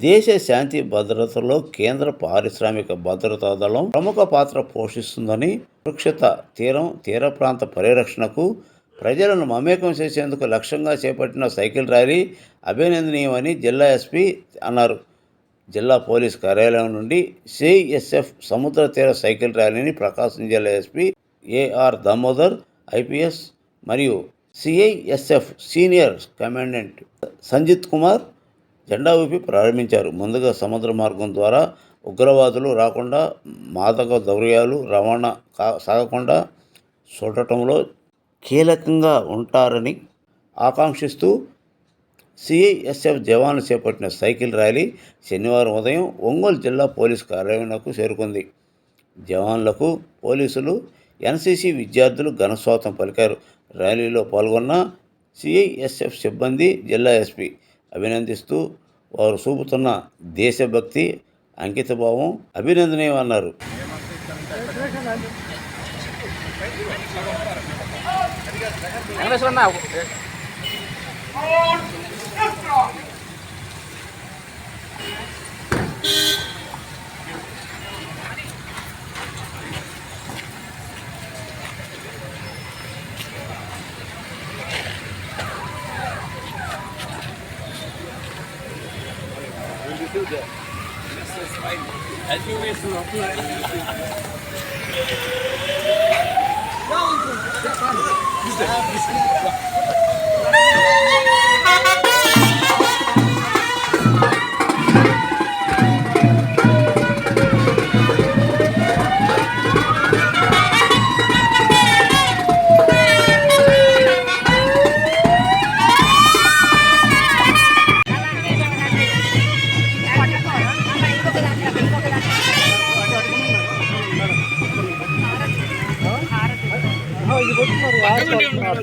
దేశ శాంతి భద్రతలో కేంద్ర పారిశ్రామిక భద్రతా దళం ప్రముఖ పాత్ర పోషిస్తుందని, సురక్షిత తీర ప్రాంత పరిరక్షణకు ప్రజలను మమేకం చేసేందుకు లక్ష్యంగా చేపట్టిన సైకిల్ ర్యాలీ అభినందనీయమని జిల్లా ఎస్పీ అన్నారు. జిల్లా పోలీస్ కార్యాలయం నుండి సిఐఎస్ఎఫ్ సముద్ర తీర సైకిల్ ర్యాలీని ప్రకాశం జిల్లా ఎస్పీ ఏఆర్ దామోదర్ ఐపీఎస్ మరియు CISF senior commandant Sanjit Kumar జెండా ఊపి ప్రారంభించారు. ముందుగా సముద్ర మార్గం ద్వారా ఉగ్రవాదులు రాకుండా, మాదక ద్రవ్యాలు రవాణా సాగకుండా చూడటంలో కీలకంగా ఉంటారని ఆకాంక్షిస్తూ సిఐఎస్ఎఫ్ జవాన్లు చేపట్టిన సైకిల్ ర్యాలీ శనివారం ఉదయం ఒంగోలు జిల్లా పోలీస్ కార్యాలయంకు చేరుకుంది. జవాన్లకు పోలీసులు, ఎన్సీసీ విద్యార్థులు ఘనస్వాగతం పలికారు. ర్యాలీలో పాల్గొన్న సిఐఎస్ఎఫ్ సిబ్బంది జిల్లా ఎస్పీ అభినందిస్తూ వారు చూపుతున్న దేశభక్తి, అంకితభావం అభినందనీయమన్నారు.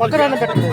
పక్కన పెట్టండి.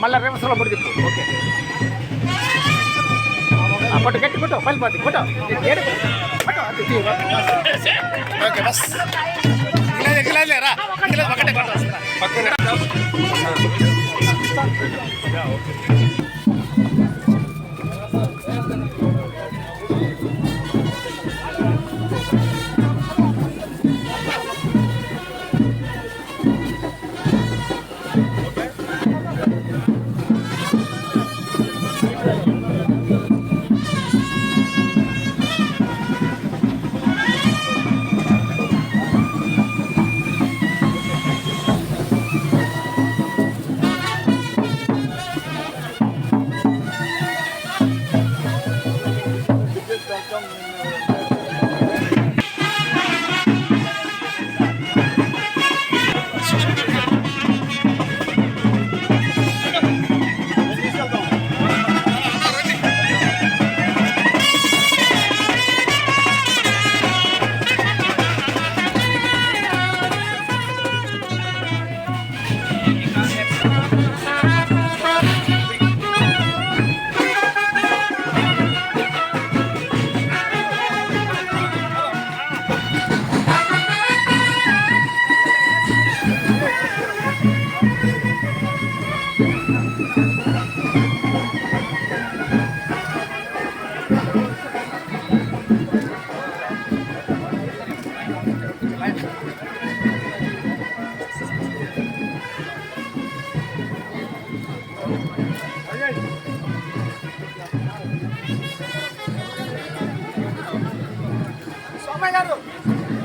మళ్ళీ రేమసలో పడి చెప్పు. ఓకే, కొట్టు గట్టి కొట్టు, పల్లి పట్టి కొట్టు. ఓకే బస్ లేరా ఒకటే పక్కన.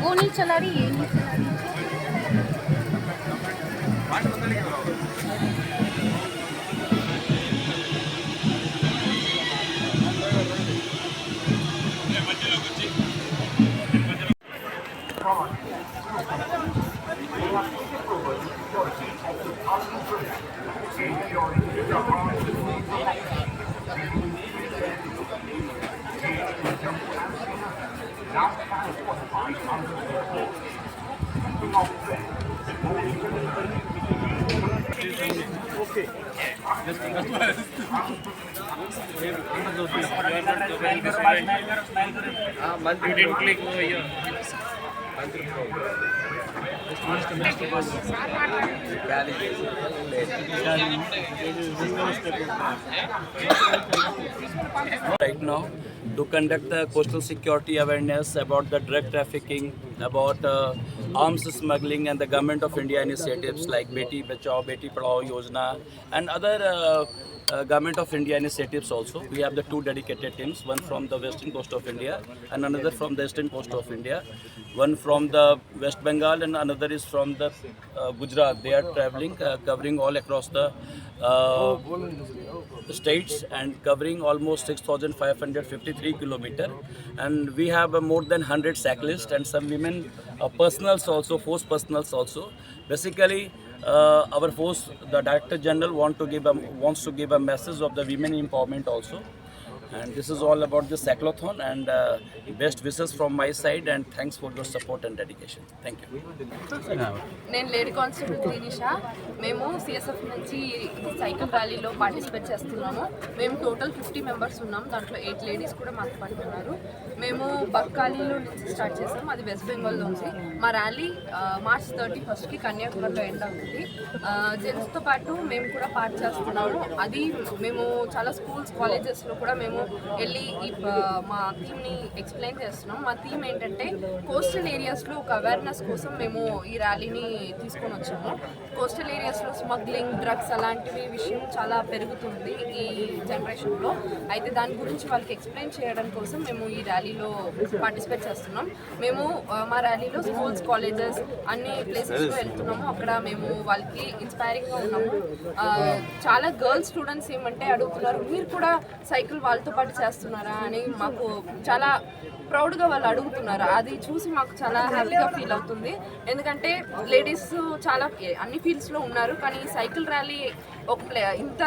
वो नहीं चला रही, ये नहीं चला रही। You didn't click over here. Right now to conduct the coastal security awareness about the drug trafficking, about arms smuggling and the Government of India initiatives like Beti Bachao, Beti Padhao Yojana and other Government of India initiatives also. We have the two dedicated teams, one from the western coast of India and another from the eastern coast of India. One from the West Bengal and another is from the Gujarat. They are traveling, covering all across the states and covering almost 6,553 kilometers. And we have more than 100 cyclists and some women personals also, force personals also. Basically, our force, the Director General wants to give a message of the women empowerment also. And this is all about the cyclothon and best wishes from my side and thanks for your support and dedication. Thank you. నేను lady constable త్రినిష. మేము CSF నుంచి cycle ర్యాలీలో participate చేస్తున్నాము. మేము total 50 members ఉన్నాం. దాంట్లో 8 ladies కూడా మాకు పడుతున్నారు. మేము బక్కాలీలో నుంచి స్టార్ట్ చేసాం, అది వెస్ట్ బెంగాల్లో ఉంది. మా ర్యాలీ మార్చ్ 31కి కన్యాకుమారిలో ఎండ్ అవుతుంది. జెంట్స్తో పాటు మేము కూడా పార్ట్ చేస్తున్నాము. అది మేము చాలా స్కూల్స్ కాలేజెస్లో కూడా మేము వెళ్ళి మా థీమ్ని ఎక్స్ప్లెయిన్ చేస్తున్నాం. మా థీమ్ ఏంటంటే కోస్టల్ ఏరియాస్లో ఒక అవేర్నెస్ కోసం మేము ఈ ర్యాలీని తీసుకొని వచ్చాము. కోస్టల్ ఏరియాస్లో స్మగ్లింగ్, డ్రగ్స్ అలాంటివి విషయం చాలా పెరుగుతుంది ఈ జనరేషన్లో. అయితే దాని గురించి వాళ్ళకి ఎక్స్ప్లెయిన్ చేయడం కోసం మేము ఈ ర్యాలీలో పార్టిసిపేట్ చేస్తున్నాం. మేము మా ర్యాలీలో స్కూల్స్, కాలేజెస్ అన్ని ప్లేసెస్లో వెళ్తున్నాము. అక్కడ మేము వాళ్ళకి ఇన్స్పైరింగ్గా ఉన్నాము. చాలా గర్ల్స్ స్టూడెంట్స్ ఏమంటే అడుగుతున్నారు, మీరు కూడా సైకిల్ వాళ్ళతో పాటు చేస్తున్నారా అని మాకు చాలా ప్రౌడ్గా వాళ్ళు అడుగుతున్నారు. అది చూసి మాకు చాలా హ్యాపీగా ఫీల్ అవుతుంది. ఎందుకంటే లేడీస్ చాలా అన్ని ఫీల్డ్స్లో ఉన్నారు, కానీ సైకిల్ ర్యాలీ ఇంత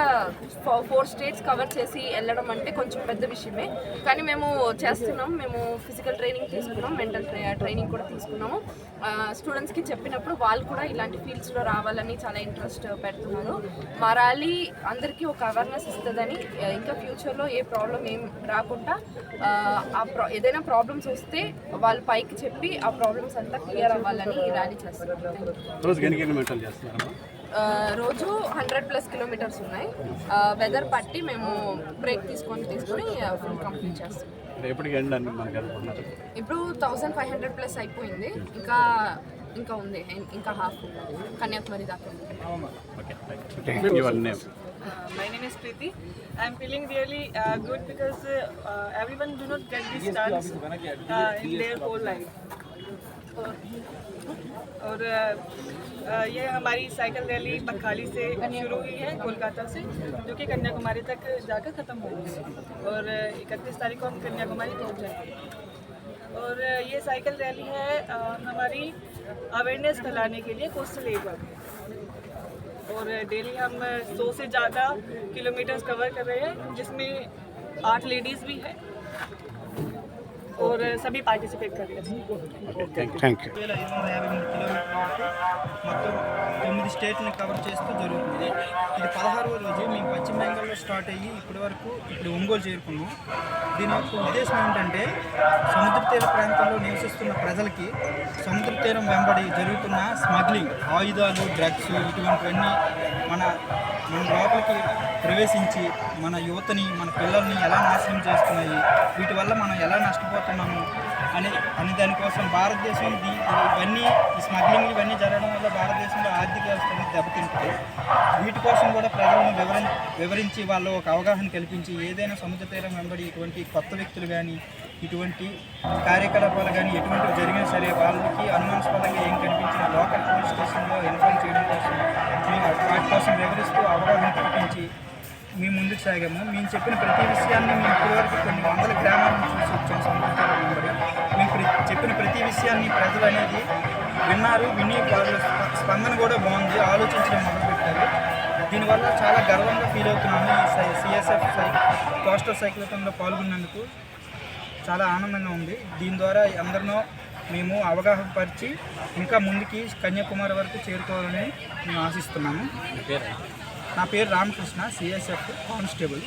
4 స్టేట్స్ కవర్ చేసి వెళ్ళడం అంటే కొంచెం పెద్ద విషయమే. కానీ మేము చేస్తున్నాం. మేము ఫిజికల్ ట్రైనింగ్ తీసుకున్నాం, మెంటల్ ట్రైనింగ్ కూడా తీసుకున్నాము. స్టూడెంట్స్కి చెప్పినప్పుడు వాళ్ళు కూడా ఇలాంటి ఫీల్డ్స్లో రావాలని చాలా ఇంట్రెస్ట్ పెడుతున్నారు. మా ర్యాలీ అందరికీ ఒక అవేర్నెస్ ఇస్తుందని, ఇంకా ఫ్యూచర్లో ఏ ప్రాబ్లం ఏం రాకుండా ఏదైనా ప్రాబ్లమ్స్ వస్తే వాళ్ళు పైకి చెప్పి ఆ ప్రాబ్లమ్స్ అంతా క్లియర్ అవ్వాలని ఈ ర్యాలీ చేస్తున్నారు. రోజు 100+ కిలోమీటర్స్ ఉన్నాయి. వెదర్ పట్టి మేము బ్రేక్ తీసుకొని ఫుల్ కంప్లీట్ చేస్తాం. ఇప్పుడు 1500+ అయిపోయింది. ఇంకా ఉంది, ఇంకా హాఫ్ కన్యాకుమారి దాకా. My name is Preeti. I am feeling really good because everyone do not get this chance in their whole life. और ये हमारी साइकिल रैली बखाली से शुरू हुई है, कोलकाता से, जो कि कन्याकुमारी तक जाकर ख़त्म होगी. और 31 तारीख को हम कन्याकुमारी पहुंच जाएंगे. और ये साइकिल रैली है हमारी अवेयरनेस फैलाने के लिए कोस्टल एरिया में. और डेली हम 100 से ज़्यादा किलोमीटर्स कवर कर रहे हैं, जिसमें 8 लेडीज़ भी हैं और सभी पार्टिसिपेट कर रहे हैं. Thank you. 2553 కిలోమీటర్లు మొత్తం 9 స్టేట్ని కవర్ చేస్తూ జరుగుతుంది. ఇది 16వ రోజు. మేము పశ్చిమ బెంగాల్లో స్టార్ట్ అయ్యి ఇప్పుడు ఒంగోలు చేరుకున్నాం. దీని యొక్క ఉద్దేశం ఏంటంటే సముద్ర తీర ప్రాంతంలో నివసిస్తున్న ప్రజలకి సముద్ర తీరం వెంబడి జరుగుతున్న స్మగ్లింగ్, ఆయుధాలు, డ్రగ్స్ ఇటువంటివన్నీ మన లోపలికి ప్రవేశించి మన యువతని, మన పిల్లల్ని ఎలా నాశనం చేస్తున్నాయి, వీటి వల్ల మనం ఎలా నష్టపోతున్నాము అని దానికోసం భారతదేశం ఈ స్మగ్లింగ్ ఇవన్నీ జరగడం వల్ల భారతదేశంలో ఆర్థిక వ్యవస్థ అనేది దెబ్బతింటుంది. వీటి కోసం కూడా ప్రజలను వివరించి వాళ్ళు ఒక అవగాహన కల్పించి ఏదైనా సముద్ర తీరం వెంబడి ఇటువంటి కొత్త వ్యక్తులు కానీ ఇటువంటి కార్యకలాపాలు కానీ ఎటువంటివి జరిగినా సరే వాళ్ళకి అనుమానాస్పదంగా ఏం కనిపించిన లోకల్ పోలీస్ స్టేషన్లో ఇన్ఫార్మ్ చేయడం కోసం వాటి కోసం వివరిస్తూ అవగాహన కల్పించి మేము ముందుకు సాగాము. మేము చెప్పిన ప్రతి విషయాన్ని మేము ఇప్పటివరకు కొన్ని వందల గ్రామాలను చూసి వచ్చాము. సముద్ర తీరం వెంబడి మేము చెప్పిన ప్రతి విషయాన్ని ప్రజలు అనేది విన్నారు, విని వాళ్ళ స్పందన కూడా బాగుంది, ఆలోచించడం మొదలుపెట్టారు. దీనివల్ల చాలా గర్వంగా ఫీల్ అవుతున్నాను. ఈ సిఎస్ఎఫ్ కోస్టల్ సైక్లోథాన్లో పాల్గొన్నందుకు చాలా ఆనందంగా ఉంది. దీని ద్వారా అందరినో మేము అవగాహన పరిచి ఇంకా ముందుకి కన్యాకుమారి వరకు చేరుకోవాలని మేము ఆశిస్తున్నాము. నా పేరు రామకృష్ణ, సిఎస్ఎఫ్ కానిస్టేబుల్.